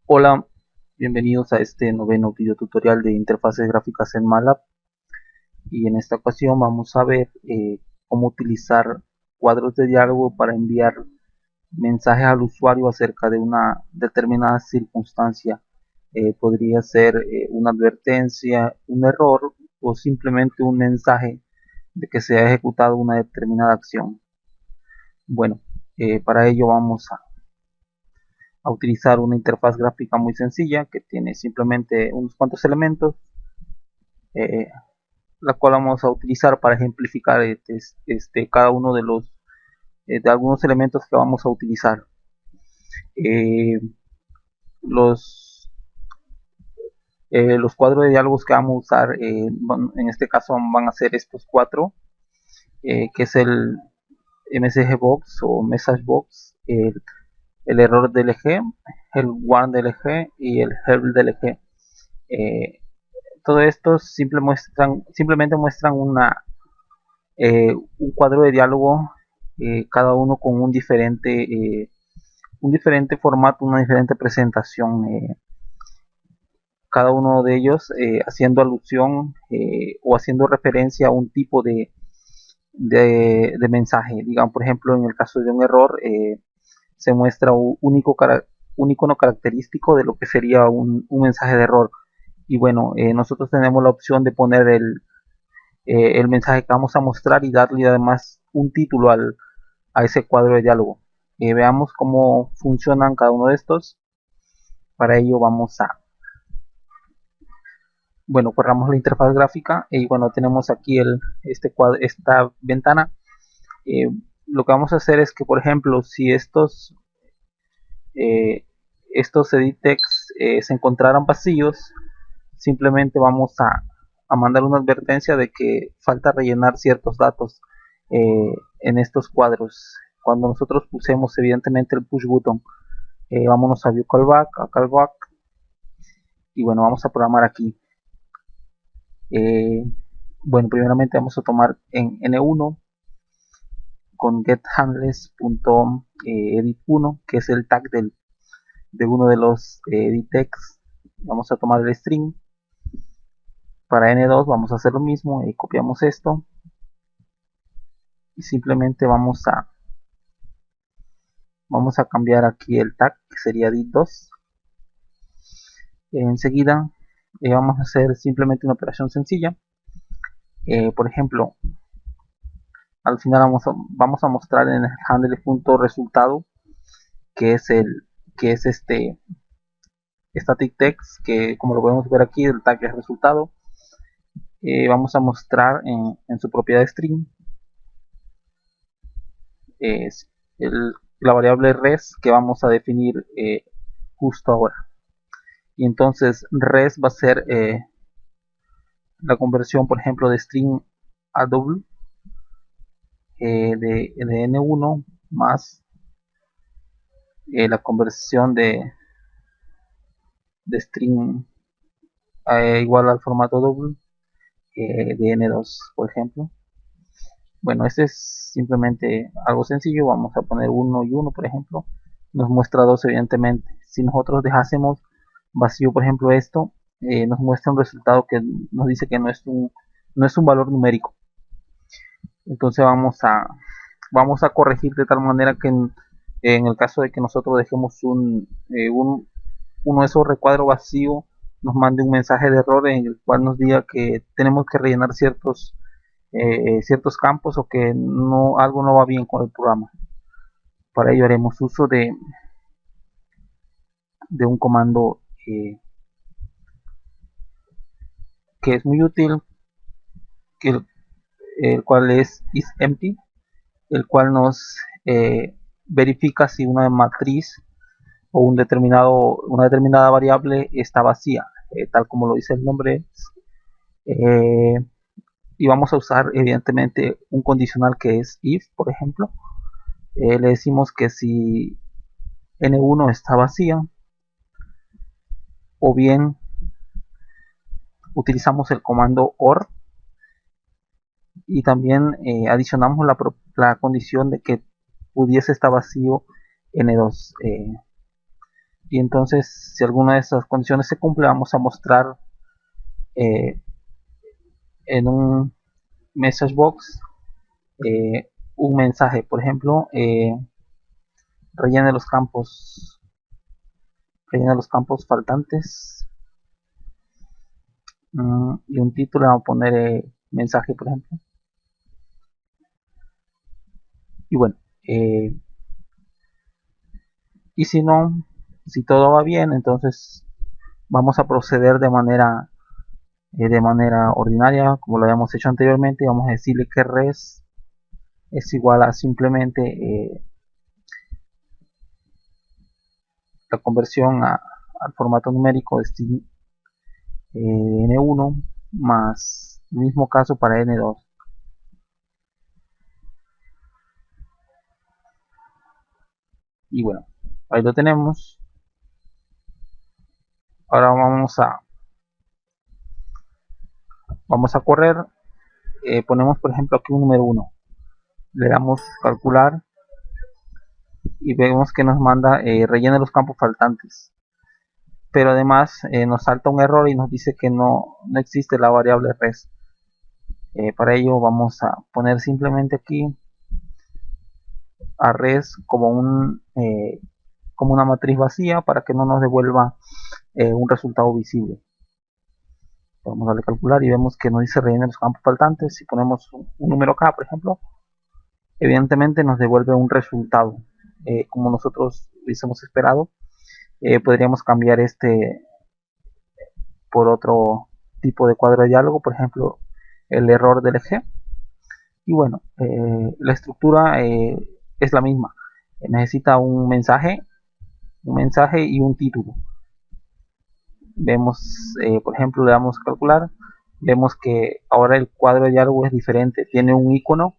Hola, bienvenidos a este noveno video tutorial de interfaces gráficas en MATLAB, y en esta ocasión vamos a ver cómo utilizar cuadros de diálogo para enviar mensajes al usuario acerca de una determinada circunstancia. Podría ser una advertencia, un error o simplemente un mensaje de que se ha ejecutado una determinada acción. Bueno, para ello vamos a utilizar una interfaz gráfica muy sencilla que tiene simplemente unos cuantos elementos, eh, la cual vamos a utilizar para ejemplificar cada uno de los de algunos elementos que vamos a utilizar. Eh, los, los cuadros de diálogos que vamos a usar, en este caso van a ser estos cuatro, que es el MSG Box o Message Box, el error DLG, el warn DLG y el help DLG. Eh, todo esto simplemente muestran un cuadro de diálogo, cada uno con un diferente formato, una diferente presentación, cada uno de ellos haciendo alusión o haciendo referencia a un tipo de mensaje. Digamos, por ejemplo, en el caso de un error, se muestra un icono característico de lo que sería un mensaje de error. Y bueno, nosotros tenemos la opción de poner el mensaje que vamos a mostrar y darle además un título a ese cuadro de diálogo. Veamos cómo funcionan cada uno de estos. Para ello bueno, corramos la interfaz gráfica y bueno, tenemos aquí esta ventana. Eh, lo que vamos a hacer es que, por ejemplo, si eh, estos edit text se encontraran vacíos, simplemente a mandar una advertencia de que falta rellenar ciertos datos en estos cuadros. Cuando nosotros pusemos evidentemente el push button, vámonos a view callback, y bueno, vamos a programar aquí. Bueno, primeramente vamos a tomar en N1 con getHandlers.edit1, que es el tag de uno de los edit text. Vamos a tomar el string. Para N2 vamos a hacer lo mismo, copiamos esto y simplemente vamos a cambiar aquí el tag, que sería edit2. Enseguida vamos a hacer simplemente una operación sencilla. Por ejemplo, al final vamos a mostrar en el handle.resultado, que es static text, que como lo podemos ver aquí, el tag es resultado. Vamos a mostrar en su propiedad string es la variable res que vamos a definir justo ahora. Y entonces res va a ser la conversión, por ejemplo, de string a double, de n1 más la conversión de string igual al formato double, de n2, por ejemplo. Bueno, este es simplemente algo sencillo. Vamos a poner 1 y 1, por ejemplo. Nos muestra 2, evidentemente. Si nosotros dejásemos vacío, por ejemplo, esto, nos muestra un resultado que nos dice que no es un valor numérico. Entonces vamos a corregir de tal manera que en el caso de que nosotros dejemos uno de esos recuadros vacío, nos mande un mensaje de error en el cual nos diga que tenemos que rellenar ciertos campos, o que algo no va bien con el programa. Para ello haremos uso de un comando que es muy útil, que el cual es isEmpty, el cual nos verifica si una matriz o una determinada variable está vacía, tal como lo dice el nombre. eh, y vamos a usar evidentemente un condicional que es if, por ejemplo. Le decimos que si n1 está vacía, o bien utilizamos el comando OR, y también adicionamos la condición de que pudiese estar vacío n2. y entonces si alguna de esas condiciones se cumple, vamos a mostrar eh, en un message box un mensaje. Por ejemplo, rellene los campos faltantes, y un título, vamos a poner mensaje, por ejemplo. Y bueno, y si no, si todo va bien, entonces vamos a proceder de manera ordinaria, como lo habíamos hecho anteriormente. Vamos a decirle que res es igual a simplemente la conversión al formato numérico de string n1 más el mismo caso para n2. Y bueno, ahí lo tenemos. Ahora vamos a correr. Ponemos por ejemplo aquí un número 1, le damos calcular y vemos que nos manda rellene los campos faltantes, pero además nos salta un error y nos dice que no existe la variable res. Para ello vamos a poner simplemente aquí a res como una matriz vacía para que no nos devuelva un resultado visible. Vamos a darle calcular y vemos que nos dice rellene los campos faltantes. Si ponemos un número acá, por ejemplo, evidentemente nos devuelve un resultado como nosotros hubiésemos esperado. Podríamos cambiar este por otro tipo de cuadro de diálogo, por ejemplo el error del eje. Y bueno, la estructura es la misma. Necesita un mensaje y un título. Vemos, por ejemplo, le damos a calcular, vemos que ahora el cuadro de diálogo es diferente, tiene un icono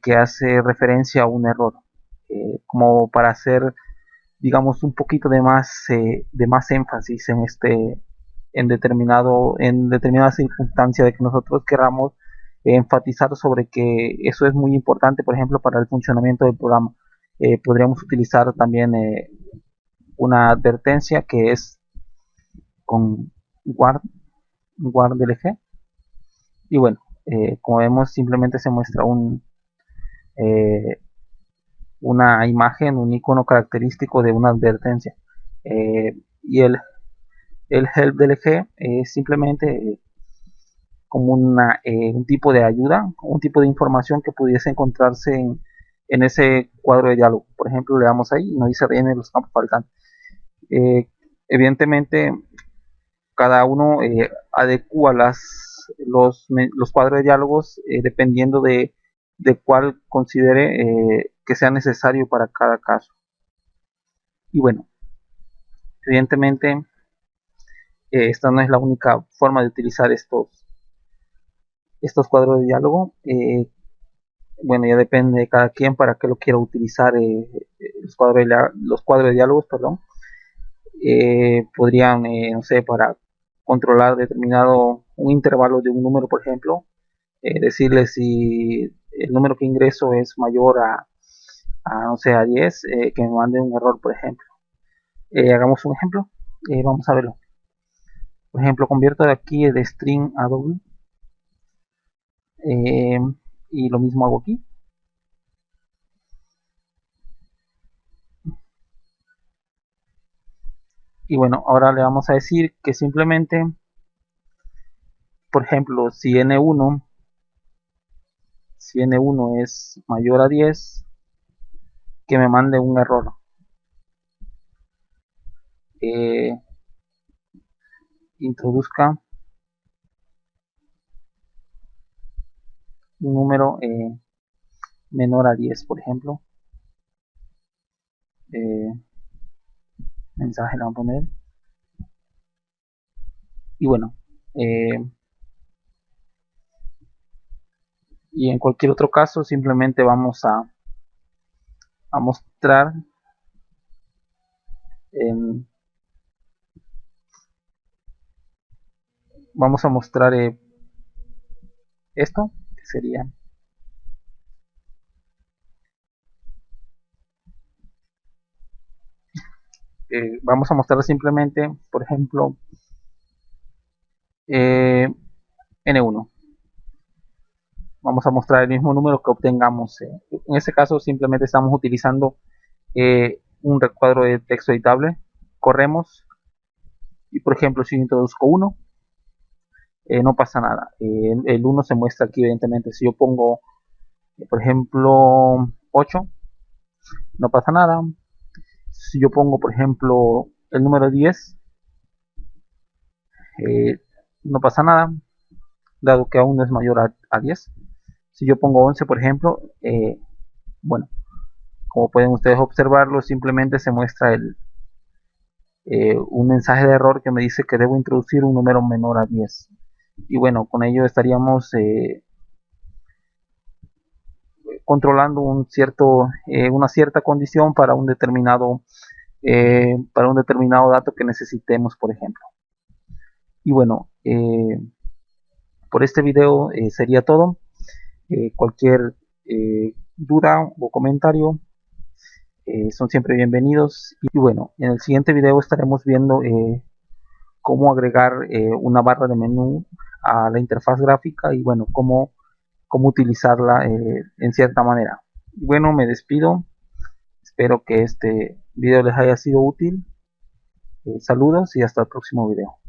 que hace referencia a un error, como para hacer, digamos, un poquito de más énfasis en determinada circunstancia de que nosotros queramos enfatizar sobre que eso es muy importante, por ejemplo, para el funcionamiento del programa. Podríamos utilizar también una advertencia que es con guard del eje. Y bueno, como vemos, simplemente se muestra eh, una imagen, un icono característico de una advertencia. Y el help del eje es simplemente como un tipo de ayuda, un tipo de información que pudiese encontrarse en ese cuadro de diálogo. Por ejemplo, le damos ahí y nos dice rellene los campos faltantes. Eh, Evidentemente, cada uno adecua los cuadros de diálogos dependiendo de cuál considere que sea necesario para cada caso. Y bueno, evidentemente esta no es la única forma de utilizar estos cuadros de diálogo. Bueno, ya depende de cada quien para qué lo quiera utilizar los cuadros de diálogos, perdón. Podrían, no sé, para controlar determinado un intervalo de un número, por ejemplo, decirle si el número que ingreso es mayor no sé, a 10, que me mande un error, por ejemplo. Hagamos un ejemplo, vamos a verlo. Por ejemplo, convierto de aquí de string a double, eh, y lo mismo hago aquí. Y bueno, ahora le vamos a decir que simplemente, por ejemplo, si n1 es mayor a 10, que me mande un error. Introduzca un número menor a 10, por ejemplo. Mensaje le vamos a poner. Y bueno, y en cualquier otro caso simplemente vamos a mostrar vamos a mostrar esto, que sería vamos a mostrar simplemente, por ejemplo, N1. Vamos a mostrar el mismo número que obtengamos. En este caso simplemente estamos utilizando un recuadro de texto editable. Corremos y, por ejemplo, si introduzco 1, no pasa nada. El 1 se muestra aquí evidentemente. Si yo pongo, por ejemplo, 8, no pasa nada. Si yo pongo, por ejemplo, el número 10, no pasa nada, dado que aún no es mayor a 10. Si yo pongo 11, por ejemplo, bueno, como pueden ustedes observarlo, simplemente se muestra un mensaje de error que me dice que debo introducir un número menor a 10. Y bueno, con ello estaríamos controlando una cierta condición para un determinado dato que necesitemos, por ejemplo. Y bueno, por este video sería todo. Cualquier duda o comentario son siempre bienvenidos. Y bueno, en el siguiente video estaremos viendo cómo agregar una barra de menú a la interfaz gráfica y bueno, cómo utilizarla en cierta manera. Bueno, me despido. Espero que este video les haya sido útil. Saludos y hasta el próximo video.